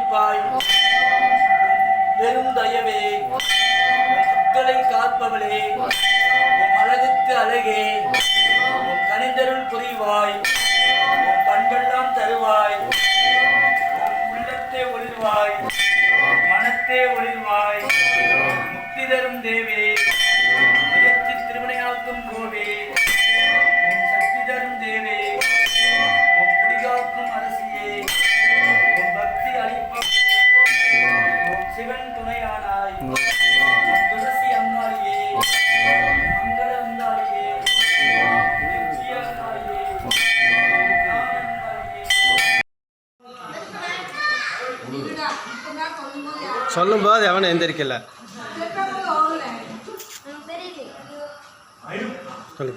அளிப்பாய். பெரும் தயவே, மக்களை காப்பவளே, உம் அழகுக்கு அழகே, உம் கனிந்தருள் புரிவாய், உம் பண்பெல்லாம் தருவாய், உம் உள்ளத்தே ஒளிர்வாய், மனத்தே ஒளிர்வாய், முக்தி தரும் தேவே, முயற்சி திருவினையாக்கும் கோவே, உம் சக்தி தரும் தேவே, உம் குடிகாக்கும் அரசியே, உம் பக்தி அளிப்பவளே, உம் சிவன் துணையானாய், உம் துளசி அம்மாளியே, மங்கள அந்தாளியே, நித்திய அந்தாளியே, ஞான அந்தாளியே. சொல்லும்போது எவனும் எந்திரிக்கல. சொல்லு.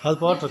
அது போட்டு